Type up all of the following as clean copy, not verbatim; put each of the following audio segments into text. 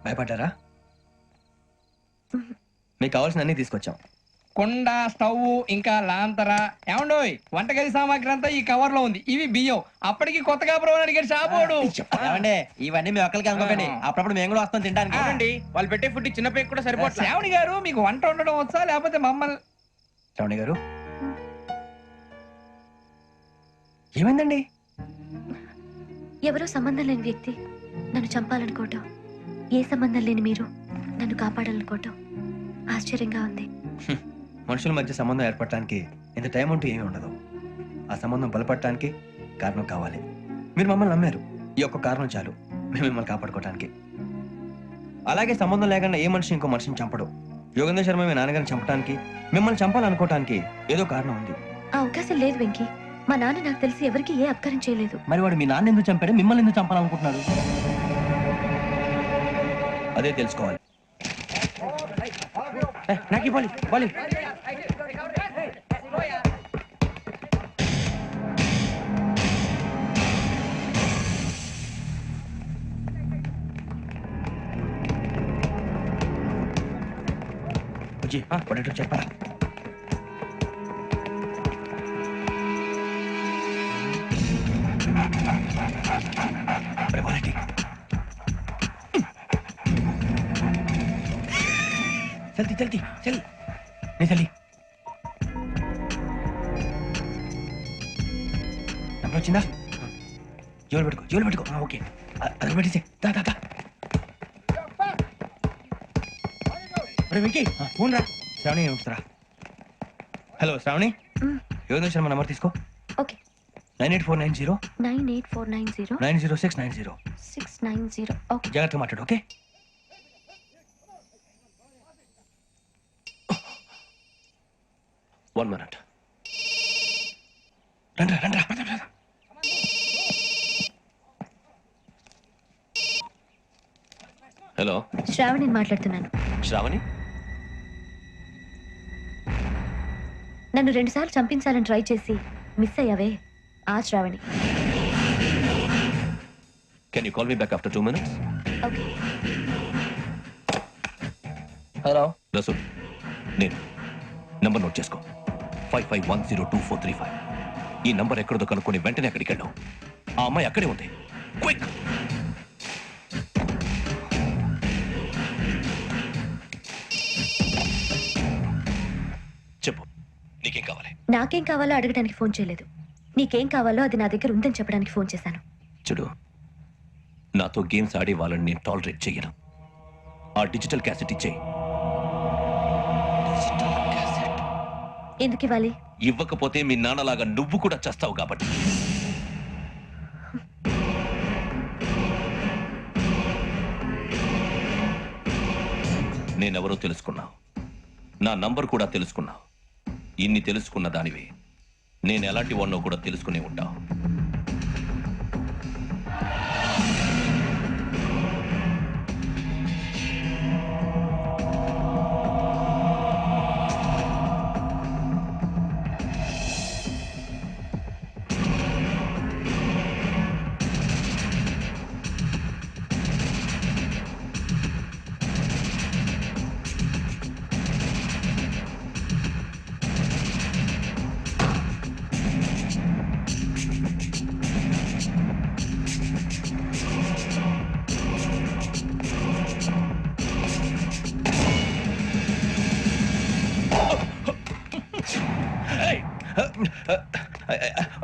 భయపడ్డారా? మీకు కావాల్సిన అన్ని తీసుకొచ్చాం. కుండ, స్టవ్, ఇంకా లాంతర. ఏమండోయ్, వంటగది సామాగ్రి అంతా ఈ కవర్ లో ఉంది. ఇవి బియ్యం. అప్పటికి కొత్తగా బ్రో అడిగాడు షాపోడు. ఏమండి ఇవన్నీ మీ ఒక్కరికి అనుకోకండి, అప్పుడప్పుడు మేము కూడా వస్తాం తినడానికి. అవునండి, వాళ్ళు పెట్టే ఫుడ్ చిన్న పేరు కూడా సరిపోతుంది. శ్రావణి గారు, మీకు వంట వండడం వచ్చా లేకపోతే మమ్మల్ని? శ్రావణి గారు ఏమైందండి? ఎవరో సంబంధం లేని వ్యక్తి నన్ను చంపాలనుకోవటం, ఏ సంబంధం లేని మీరు నన్ను కాపాడాలనుకోవటం ఆశ్చర్యంగా ఉంది. మనుషుల మధ్య సంబంధం ఏర్పడటానికి ఇంత టైం అంటూ ఏమీ ఉండదు. ఆ సంబంధం బలపడటానికి కారణం కావాలి. మీరు మమ్మల్ని నమ్మారు, ఈ ఒక్క కారణం చాలు మేము మిమ్మల్ని కాపాడుకోవటానికి. అలాగే సంబంధం లేకుండా ఏ మనిషి ఇంకో మనిషిని చంపడు. యోగేంద్ర శర్మ మీ నాన్నగారిని చంపడానికి, మిమ్మల్ని చంపాలనుకోవటానికి ఏదో కారణం ఉంది. ఆ అవకాశం లేదు వెంకీ. మా నాన్న నాకు తెలిసి ఎవరికి ఏ అపకారం చేయలేదు. మరి వాడు మీ నాన్న ఎందుకు చంపాడు, మిమ్మల్ని ఎందుకు చంపాలనుకుంటున్నాడు? అదే తెలుసుకోవాలి. నాకు బాలి బాలి పడేటో చెప్పరా? जल्दी जल्दी चल नहीं चली नंबर चिंदा जोल बैठ को ओके अरे बैठी से दा दा दा अरे विकी फोन रा श्रावणी उठरा हेलो श्रावणी योगेंद्र शर्मा नंबर తీసుకో ఓకే 98490 98490 90690 690 ఓకే జాగ్రత్తగా మాట్లాడు ఓకే One minute. రండ్రా హలో, శ్రావణిని మాట్లాడుతున్నాను. శ్రావణి. నన్ను 2 సార్లు చంపించాలని ట్రై చేసి మిస్ అయ్యావే, ఆ Shravani. Can you call me back after 2 minutes? Okay. Hello Rasool, నేను నంబర్ నోట్ చేసుకో. 55102435. ఈ నంబర్ ఎక్కడదో కనుక్కొని వెంటనే అక్కడికి వెళ్ళావు. ఆ అమ్మాయి అక్కడే ఉంది. క్విక్. చెప్పు, నీకేం కావాలి? నాకేం కావాలో అడగడానికి ఫోన్ చేయలేదు. నీకేం కావాలో అది నా దగ్గర ఉందని చెప్పడానికి ఫోన్ చేశాను. చూడు, నాతో గేమ్స్ ఆడే వాళ్ళని నేను టాలరేట్ చెయ్యను. ఆ డిజిటల్ క్యాసెట్ ఇచ్చేయి. ఎందుకు ఇవ్వాలి? ఇవ్వకపోతే మీ నాన్నలాగా నువ్వు కూడా చేస్తావు కాబట్టి. నేనెవరో తెలుసుకున్నావు, నా నంబర్ కూడా తెలుసుకున్నావు. ఇన్ని తెలుసుకున్న దానివి నేను ఎలాంటి వాడినో కూడా తెలుసుకునే ఉంటావు.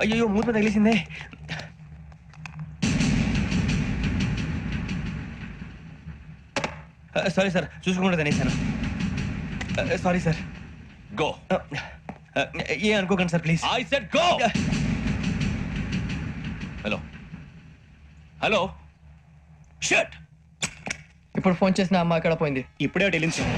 అయ్యో మూత తగిలేసిందే. సారీ సార్, చూసుకోకుండా తినేసాను. Sorry sir. గో. ఏ అనుకోకండి sir please. I said go. Hello hello, shut. ఇప్పుడు ఫోన్ చేసిన అమ్మ అక్కడ పోయింది. ఇప్పుడే వెళ్ళింది సార్.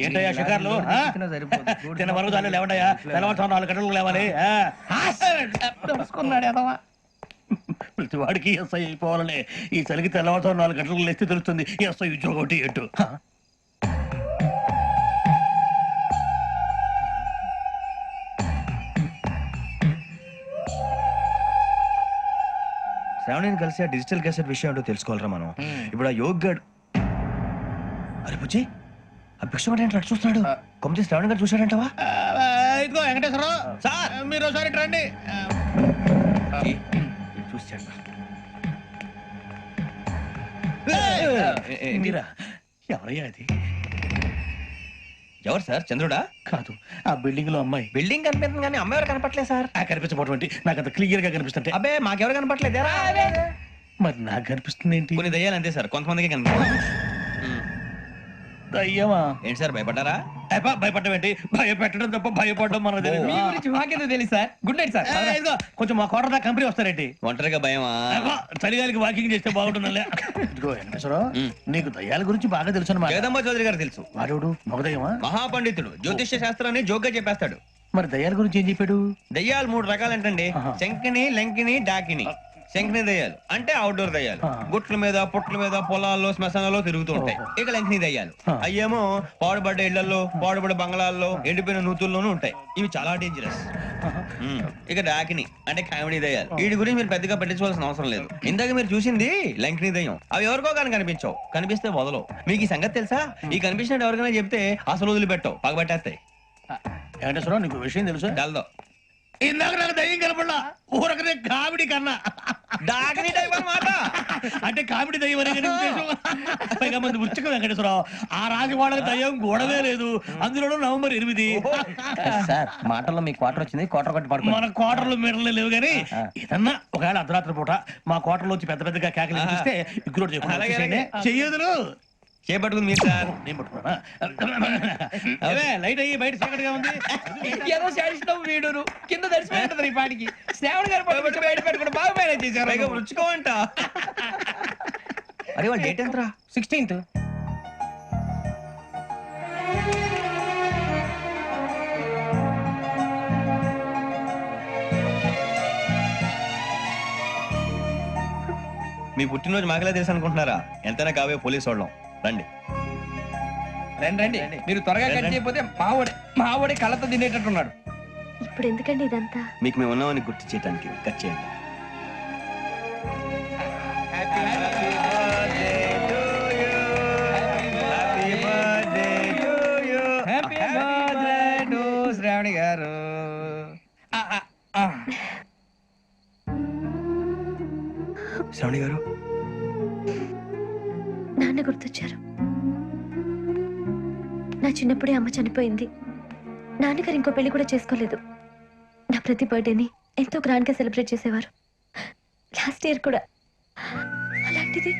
ఏంటయ్యా షికార్లు ఆ? తిన్న వరకు చాలు లేవండయ్యా తెల్లవారుతో 4 గంటలకు లేవాలి ఆ? తెలుసుకున్నాడు ఎదవా. ప్రతి వాడికి ఎస్ఐ అయిపోవాలనే ఈ చలికి తెల్లవారుతో 4 గంటలకు లేస్తే తెలుస్తుంది ఎస్ఐ ఉద్యోగం ఒకటి ఎటు శ్రావణిని కలిసి ఆ డిజిటల్ క్యాసెట్ విషయం ఏంటో తెలుసుకోవాలరా మనం. ఇప్పుడు ఆ యోగ్ గడ్ అరే బుజ్జి ఆ భిక్షం ఏంటి అటు చూస్తున్నాడు? కొమ్మతి శ్రావణి గారు చూశాడంటవా? ఇదిగో వెంకటేశ్వరరావు సార్ మీరు ఒకసారి ఇటు రండి చూశాడు. మీరా ఎవరయ్యా అది ఎవరు సార్? చంద్రుడా? కాదు ఆ బిల్డింగ్ లో అమ్మాయి బిల్డింగ్ కనిపిస్తుంది కానీ అమ్మ ఎవరు కనపట్లేదు సార్. ఆ కనిపించబోటువంటి నాకు అంత క్లియర్ గా కనిపిస్తుంటే అబ్బే మాకెవరు కనపట్లేదు. మరి నాకు కనిపిస్తుంది ఏంటి కొన్ని దయ్యాలు అంతే సార్, కొంతమందికి కనిపిస్తుంది. అయ్యమా ఏంటి సార్ భయపడ్డారా? భయపడడం ఏంటి భయపెట్టడం తప్ప భయపడడం మనకు తెలియదు మీ గురించి మాకెందుకు తెలుసు సార్. Good night sir. ఇదిగో కొంచెం మా కోట దాకా కంపెనీ వస్తారేంటి ఒంటరిగా భయమా? చలిగాలికి వాకింగ్ చేస్తే బాగుంటుందిలే ఇదిగో వెంకటేశ్వరరావు నీకు దయ్యాల గురించి బాగా తెలుసు అన్నమాట జగదంబ చౌదరి గారు తెలుసు. వాడు మగదయ్యమా మహాపండితుడు, జ్యోతిష్య శాస్త్రాన్ని జోగ్గా చెప్పేస్తాడు. మరి దయ్యాల గురించి ఏం చెప్పాడు దయ్యాలు 3 రకాలంటండి. ఆహా. శంకిని, లంకిని, డాకిని. శంకిని దయ్యాలు అంటే అవుట్డోర్ దయ్యాలు, ఆహా. గుట్ల మీద పుట్ల మీద పొలాల్లో శ్మశానాల్లో తిరుగుతూ ఉంటాయి. ఓహో. ఇక లంకిని దయ్యాలు ఆ. అయ్యేమో పాడుబడ్డ ఇళ్లలో, పాడుబడ్డ బంగ్లాల్లో, ఎండిపోయిన నూతుల్లోనూ ఉంటాయి. ఇవి చాలా డేంజరస్. ఇక డాకిని అంటే కామెడీ దయ్యాలు. వీటి గురించి మీరు పెద్దగా పట్టించుకోవాల్సిన అవసరం లేదు. ఇందాక మీరు చూసింది లంకిని దయ్యం. అవి ఎవరికో కానీ కనిపించవు, కనిపిస్తే వదలవు. మీకు ఈ సంగతి తెలుసా? ఈ కనిపించినట్టు ఎవరికైనా చెప్తే అసలు వదిలిపెట్టవు, పగబట్టేస్తాయి. వెంకటేశ్వరరావు నీకు విషయం తెలుసు డల్దో ఇందాక నాకు దయ్యం కనపడలా ఊరకనే కామెడీ కన్నా డాకిని టైప్ అన్నమాట. అంటే కామెడీ దయ్యం అనే కదా ఉద్దేశం. పైగా మంది ఉచ్చక వెంకటేశ్వరరావు ఆ రాజు వాళ్ళకి దయ్యం గొడవే లేదు. అందులోనూ నవంబర్ 8 సార్ మాటల్లో మీ క్వార్టర్ వచ్చింది, క్వార్టర్ కొట్టి పడుకో. మన కోటర్లు మీటర్లు లేవు కానీ ఏదన్నా ఒకవేళ అర్ధరాత్రి పూట మా కోటర్లో వచ్చి పెద్ద పెద్దగా కేకలు ఇస్తే ఇగ్గురు అలాగే, చెప్పండి అలాగే. చెయ్యదులు చేపట్టుకుంది మీరు సార్. నేను పట్టుకున్నా అవే లైట్ అయ్యి బయట చీకటిగా ఉంది ఏదో శాడిస్తాం వీడును కింద దర్శనం ఈ పాటికి. శ్రావణ్ గారు పట్టుబట్టి బయట పెట్టుకుని బాగా మేనేజ్ చేశారు. పైగా రుచుకోమంట. అరే వాళ్ళ డేట్ ఎంతరా? 16th. మీ పుట్టినరోజు మాకలే తెలుసు అనుకుంటున్నారా? ఎంతైనా కావే పోలీసు వాళ్ళం. రండి రండి రండి. మీరు త్వరగా కట్ చేయకపోతే మావోడి కళ్ళతో తినేటట్టున్నాడు. ఇప్పుడు ఎందుకండి ఇదంతా? మీకు మేము ఉన్నామని గుర్తు చేయడానికి కట్ చేయండి. హ్యాపీ బర్త్డే టు శ్రావణి గారు. శ్రావణి గారు నాన్న గుర్తొచ్చారు. నా చిన్నప్పుడే అమ్మ చనిపోయింది. నాన్నగారు ఇంకో పెళ్లి కూడా చేసుకోలేదు. నా ప్రతి బర్త్డేని ఎంతో గ్రాండ్ గా సెలబ్రేట్ చేసేవారు. లాస్ట్ ఇయర్ కూడా. అలాంటిది